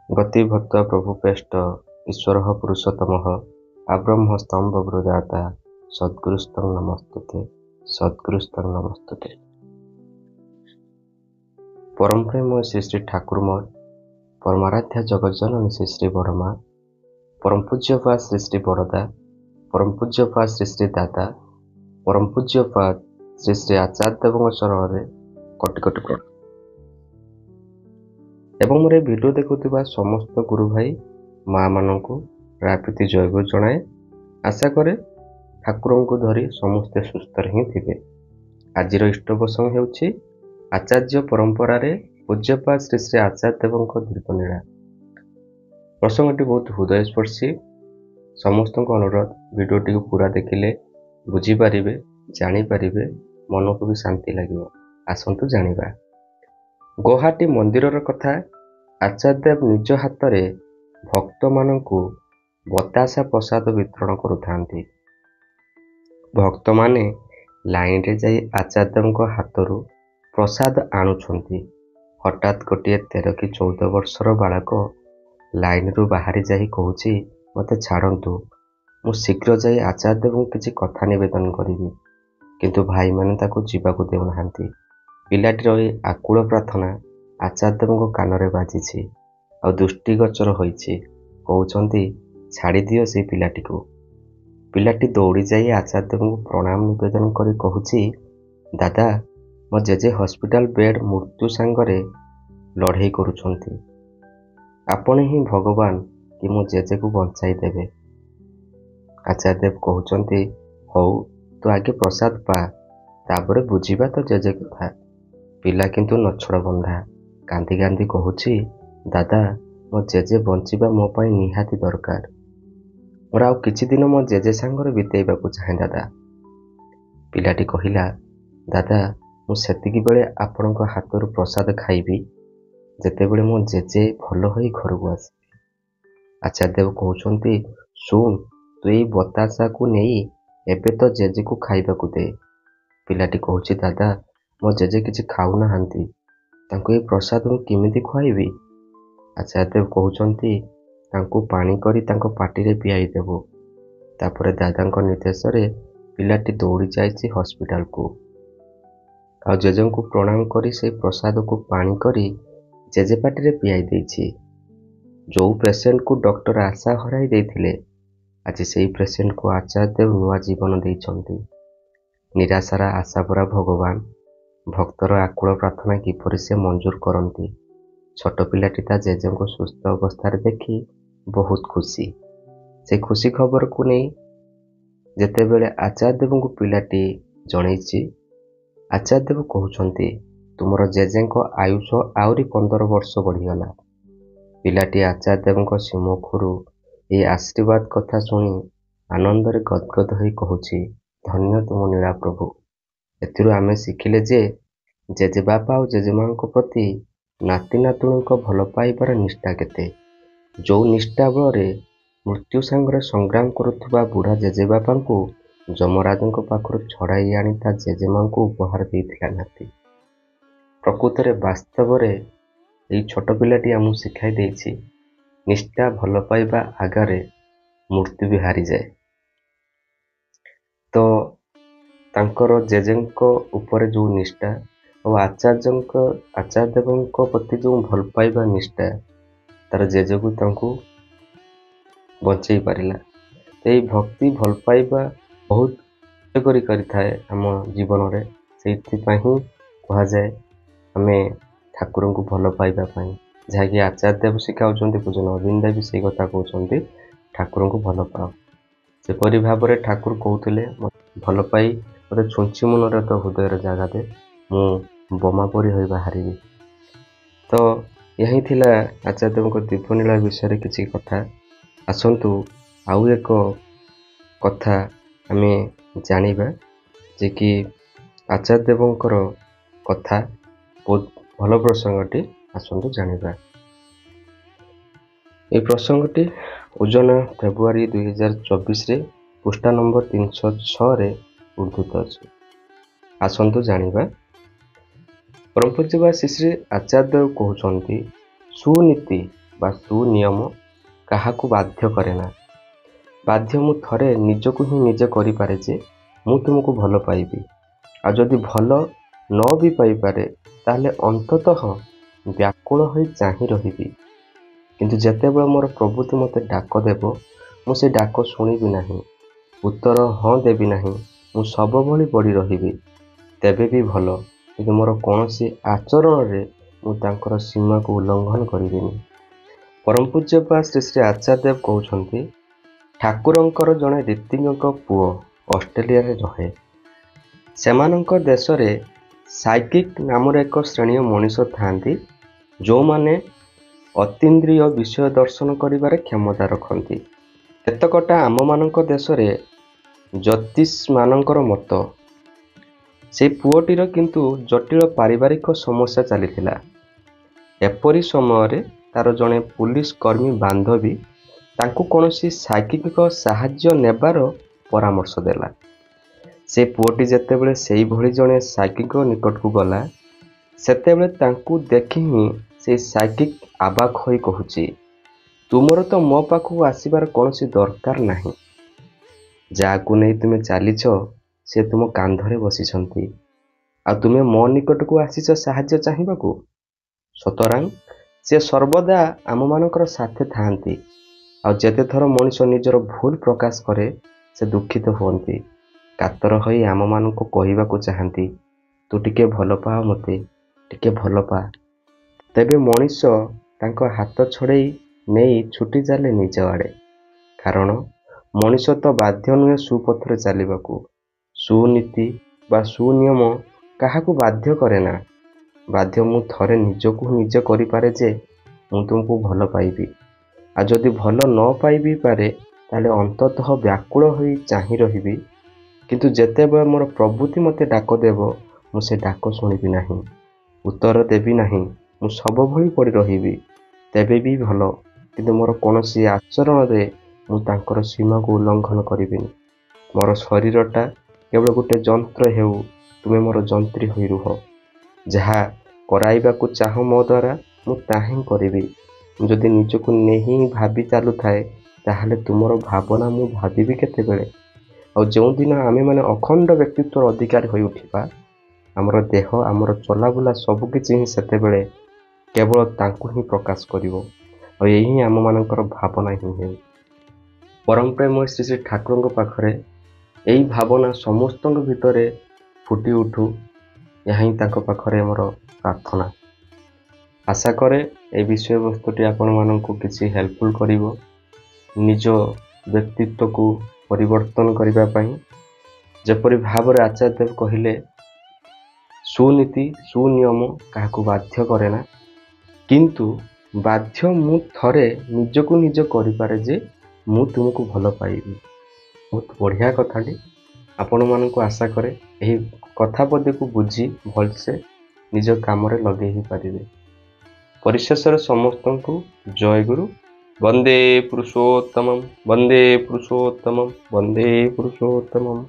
गतिभक्त प्रभुपेष्ट ईश्वरः पुरुषोत्तमः आब्रह्म स्तंभ बृदाता सद्गुरुस्तं नमस्तुते सद्गुरुस्तं नमस्तुते। परम प्रेम श्री श्री ठाकुर मठ परमाराध्या जगज्जननी श्री श्री बड़मा परम पूज्यपाद श्री श्री बड़दा परम पूज्यपाद श्री श्री दादा परम पूज्यपाद श्री श्री आचार्य देव चरण कोटि कोटि प्रणाम। एवं मोर वीडियो देखुवा समस्त गुरु भाई माँ मानू रायप्रति जयगु जनाए। आशा करे ठाकुर को धरी समस्ते सुस्थ ही थे। आज इष्ट प्रसंग होउछि आचार्य परंपरा रे पूज्यपाद श्री श्री आचार्य देव दीर्घनीला। प्रसंगटी बहुत हृदयस्पर्शी। समस्त अनुरोध वीडियोटी को पूरा देखिले बुझीपारे जानीपारे मन को भी शांति लगे। आसतु जानिबा। गुवाहाटी मंदिर कथा। आचार्य देव निज हाथ में भक्त मानू बतासा प्रसाद वितरण करुथांती। भक्त माने लाइन रे जाई आचार्य देव हाथरू प्रसाद आणुछंती। हठात गोटे 13 कि 14 वर्षर बालक लाइन रु बाहरी जाई कहूची मते छाड़ंतु मु शीघ्र जाई आचार्य देव किछि कथा निवेदन करिवि, किंतु भाई माने ताको जीवाकू देउनाहांती। पिलाटीर ए आकुल प्रार्थना आचार्य देव कानरे बाजिछि आ दृष्टिगोचर होइछि। कहउछंती छाड़ी दियो से पिलाटीको। पिलाटी दौड़ी जाई आचार्य देव प्रणाम निवेदन करी कहूची दादा मो जेजे हॉस्पिटल बेड मृत्यु सांगरे लड़ाई करुछंती। आपण ही भगवान कि मो जेजे को बंचाई देवे। आचार्य देव कहउछंती हौ तू आगे प्रसाद पा तापरे बुझीबा तो जेजे कथा। पिला किंतु नछड़ बंधा कांदी कांदी कहूची दादा मो जेजे बंचिबा मो पाई निहाती दरकार। मोर आउ किछि दिन मो जेजे सांगरे बितेइबाकू चाहे दादा। पिलाटी कहिला दादा मु सेतिकी बेले आपणक हाथरू प्रसाद खाइबी जेतेबेले मो जेजे भल होई घरକୁ आसीबे। आचार्य देव कहउछंती सुन तू एई बतासा को नेई एबे तो जेजे को खाइबाकू दे। पिलाटी कहउची दादा मो जेजे किछि खाउ नाहांती तांको ए प्रसाद मु किमिति खुआइबी। आचार्य देव कहउछंती तांको पानी करी तांको पाटी रे पियाई देबो। तापरे दादांको निर्देश रे पिलाटी दौड़ी जाइछि हॉस्पिटल को आ जेजे को प्रणाम करी से प्रसाद को पानी करी जेजे पाटी रे पियाई देछि। जो पेशेंट को डॉक्टर आशा हराई देथिले आज सेही पेशेंट को आचार्य देव नुआ जीवन देइछंती। निराशारा आशाभरा भगवान भक्तर आकुल प्रार्थना किपरि से मंजूर करती। छोट पिलाटी ता जेजे को सुस्थ अवस्था देखी बहुत खुशी। से खुशी खबर को नहीं जेतेबेले आचार्य देव को पिलाटी जणैछि आचार्य देव कहउछंती तुमर जेजेंको आयुष आउरी 15 वर्ष बढ़ीगला। पिलाटी आचार्य देव सिमुखरू ये आशीर्वाद कथा शुणी आनंदरे गदगद होई कहूछि धन्य तुम नीला प्रभु। एथिरु आमे शिखिले जे जेजे बापा और जेजेमां प्रति नाती नातुणी भल पाइबार निष्ठा केते। जो निष्ठा बलरे मृत्यु सांगरे संग्राम करुथुबा बुढ़ा जेजे बापा को जमराजों पाखर छड़ाई आनी ता जेजेमां को उपहार देइथिला नाती। प्रकृतरे वास्तव रे एई छोट पिलाटी आमु शिखाई देइछि निष्ठा भल पाइबा आगारे मृत्यु भी हारी जाए। तो तांकर जेजेंको ऊपर जो निष्ठा और आचार्य देवंको प्रति जो भल पाइबा निष्ठा तार जेजे को तांको बंचई पारिला। यही भक्ति भल पाइबा बहुत करी थाए आम जीवन रे। सेइथिपाई ही कहा जाए आमे ठाकुर को भल पाइबा पाई जहाँकि आचार्य देव शिखाउछंती पूजन अरविंद भी से कथा कहउछंती ठाकुर को भल पाओ। सेपरि भाव में ठाकुर कहते भल पाई मत छुंची मनर तो हृदय जगह दे मु बोमा परी हो बाहरी। तो यही थिला आचार्य देव दीपनीला विषय किसी कथा। आसतु आउ एक कथा आमे जानिबा जे कि आचार्य देवंकर कथा बहुत भल प्रसंगटी। आसतु जानिबा। ए प्रसंगटी ओजन फेब्रुआरी 2024 रे पृष्ठा नंबर 306 रे उद्धृत अछि। आसतु जानिबा। परम पूज्य श्री श्री आचार्य देव कहउछंती सुनीति ବା ସୁନିୟମ କାହାକୁ ବାଧ୍ୟ କରେ ନା। ବାଧ୍ୟ ମୁଁ ଥରେ ନିଜକୁ ହିଁ ନିଜେ କରିପାରେ ଯେ ମୁଁ ତୁମକୁ ଭଲ ପାଇବି। ଆଉ ଯଦି ଭଲ ନ ବି ପାଇପାରେ ତାହେଲେ ଅନ୍ତତଃ ବ୍ୟାକୁଳ ହୋଇ ଚାହିଁ ରହିବି। କିନ୍ତୁ ଯେତେବେଳେ ମୋର ପ୍ରଭୃତି ମୋତେ ଡାକ ଦେବ ମୁଁ ସେ ଡାକ ଶୁଣିବି ନାହିଁ, ଉତ୍ତର ହଁ ଦେବି ନାହିଁ, ମୁଁ ସବୁଭଳି ପଡ଼ି ରହିବି। ତେବେ ବି ଭଲ, କିନ୍ତୁ ମୋର କୌଣସି ଆଚରଣରେ ମୁଁ ତାଙ୍କର ସୀମାକୁ ଉଲ୍ଲଙ୍ଘନ କରିବିନି। ପରମ ପୂଜ୍ୟପାଦ ଶ୍ରୀ ଶ୍ରୀ ଆଚାର୍ଯ୍ୟଦେବ କହୁଛନ୍ତି, ଠାକୁରଙ୍କର ଜଣେ ରୀତିଜ୍ଞଙ୍କ ପୁଅ ଅଷ୍ଟ୍ରେଲିଆରେ ରହେ। ସେମାନଙ୍କ ଦେଶରେ ସାଇକିକ୍ ନାମରେ ଏକ ଶ୍ରେଣୀୟ ମଣିଷ ଥାଆନ୍ତି ଯେଉଁମାନେ ଅତୀନ୍ଦ୍ରିୟ ବିଷୟ ଦର୍ଶନ କରିବାରେ କ୍ଷମତା ରଖନ୍ତି। କେତେକଟା ଆମମାନଙ୍କ ଦେଶରେ ଜ୍ୟୋତିଷମାନଙ୍କର ମତ। ସେହି ପୁଅଟିର କିନ୍ତୁ ଜଟିଳ ପାରିବାରିକ ସମସ୍ୟା ଚାଲିଥିଲା। ଏପରି ସମୟରେ ତାର ଜଣେ ପୁଲିସ କର୍ମୀ ବାନ୍ଧବୀ ତାଙ୍କୁ କୌଣସି ସାଇକିକଙ୍କ ସାହାଯ୍ୟ ନେବାର ପରାମର୍ଶ ଦେଲା। ସେ ପୁଅଟି ଯେତେବେଳେ ସେଇଭଳି ଜଣେ ସାଇକିକଙ୍କ ନିକଟକୁ ଗଲା ସେତେବେଳେ ତାଙ୍କୁ ଦେଖି ହିଁ ସେ ସାଇକିକ୍ ଅବାକ୍ ହୋଇ କହୁଛି, ତୁମର ତ ମୋ ପାଖକୁ ଆସିବାର କୌଣସି ଦରକାର ନାହିଁ। ଯାହାକୁ ନେଇ ତୁମେ ଚାଲିଛ ସେ ତୁମ କାନ୍ଧରେ ବସିଛନ୍ତି, ଆଉ ତୁମେ ମୋ ନିକଟକୁ ଆସିଛ ସାହାଯ୍ୟ ଚାହିଁବାକୁ। ସୁତରାଂ ସେ ସର୍ବଦା ଆମମାନଙ୍କର ସାଥେ ଥାଆନ୍ତି। ଆଉ ଯେତେଥର ମଣିଷ ନିଜର ଭୁଲ ପ୍ରକାଶ କରେ ସେ ଦୁଃଖିତ ହୁଅନ୍ତି, କାତର ହୋଇ ଆମମାନଙ୍କୁ କହିବାକୁ ଚାହାନ୍ତି, ତୁ ଟିକେ ଭଲ ପାଅ, ମୋତେ ଟିକେ ଭଲ ପା। ତେବେ ମଣିଷ ତାଙ୍କ ହାତ ଛଡ଼େଇ ନେଇ ଛୁଟି ଚାଲେ ନିଜ ଆଡ଼େ। କାରଣ ମଣିଷ ତ ବାଧ୍ୟ ନୁହେଁ ସୁପଥରେ ଚାଲିବାକୁ। ସୁନୀତି ବା ସୁନିୟମ କାହାକୁ ବାଧ୍ୟ କରେ ନା। ବାଧ୍ୟ ମୁଁ ଥରେ ନିଜକୁ ନିଜେ କରିପାରେ ଯେ ମୁଁ ତୁମକୁ ଭଲ ପାଇବି। ଆଉ ଯଦି ଭଲ ନ ପାଇବି ପାରେ ତାହେଲେ ଅନ୍ତତଃ ବ୍ୟାକୁଳ ହୋଇ ଚାହିଁ ରହିବି। କିନ୍ତୁ ଯେତେବେଳେ ମୋର ପ୍ରଭୃତି ମୋତେ ଡାକ ଦେବ ମୁଁ ସେ ଡାକ ଶୁଣିବି ନାହିଁ, ଉତ୍ତର ଦେବି ନାହିଁ, ମୁଁ ସବୁଭଳି ପଡ଼ି ରହିବି। ତେବେ ବି ଭଲ, କିନ୍ତୁ ମୋର କୌଣସି ଆଚରଣରେ ମୁଁ ତାଙ୍କର ସୀମାକୁ ଉଲ୍ଲଙ୍ଘନ କରିବିନି। ମୋର ଶରୀରଟା କେବଳ ଗୋଟେ ଯନ୍ତ୍ର ହେଉ, ତୁମେ ମୋର ଯନ୍ତ୍ରୀ ହୋଇ ରୁହ। ଯାହା କରାଇବାକୁ ଚାହଁ ମୋ ଦ୍ୱାରା ମୁଁ ତାହା ହିଁ କରିବି। ମୁଁ ଯଦି ନିଜକୁ ନେଇ ଭାବି ଚାଲୁଥାଏ ତାହେଲେ ତୁମର ଭାବନା ମୁଁ ଭାବିବି କେତେବେଳେ? ଆଉ ଯେଉଁଦିନ ଆମେମାନେ ଅଖଣ୍ଡ ବ୍ୟକ୍ତିତ୍ୱର ଅଧିକାରୀ ହୋଇ ଉଠିବା, ଆମର ଦେହ, ଆମର ଚଲାବୁଲା ସବୁକିଛି ହିଁ ସେତେବେଳେ କେବଳ ତାଙ୍କୁ ହିଁ ପ୍ରକାଶ କରିବ। ଆଉ ଏହି ହିଁ ଆମମାନଙ୍କର ଭାବନା ହିଁ ହେଉ। ପରମ ପ୍ରେମମୟ ଶ୍ରୀ ଶ୍ରୀ ଠାକୁରଙ୍କ ପାଖରେ ଏହି ଭାବନା ସମସ୍ତଙ୍କ ଭିତରେ ଫୁଟି ଉଠୁ, ଏହା ହିଁ ତାଙ୍କ ପାଖରେ ମୋର ପ୍ରାର୍ଥନା। ଆଶା କରେ ଏହି ବିଷୟବସ୍ତୁଟି ଆପଣମାନଙ୍କୁ କିଛି ହେଲ୍ପଫୁଲ୍ କରିବ ନିଜ ବ୍ୟକ୍ତିତ୍ୱକୁ ପରିବର୍ତ୍ତନ କରିବା ପାଇଁ। ଯେପରି ଭାବରେ ଆଚାର୍ଯ୍ୟଦେବ କହିଲେ, ସୁନୀତି ସୁନିୟମ କାହାକୁ ବାଧ୍ୟ କରେ ନା, କିନ୍ତୁ ବାଧ୍ୟ ମୁଁ ଥରେ ନିଜକୁ ନିଜେ କରିପାରେ ଯେ ମୁଁ ତୁମକୁ ଭଲ ପାଇବି। ବହୁତ ବଢ଼ିଆ କଥାଟି। ଆପଣମାନଙ୍କୁ ଆଶା କରେ ଏହି କଥାପଦକୁ ବୁଝି ଭଲସେ ନିଜ କାମରେ ଲଗେଇ ହିଁ ପାରିବେ। ପରିଶେଷରେ ସମସ୍ତଙ୍କୁ ଜୟଗୁରୁ। ବନ୍ଦେ ପୁରୁଷୋତ୍ତମମ୍, ବନ୍ଦେ ପୁରୁଷୋତ୍ତମମ୍, ବନ୍ଦେ ପୁରୁଷୋତ୍ତମମ୍।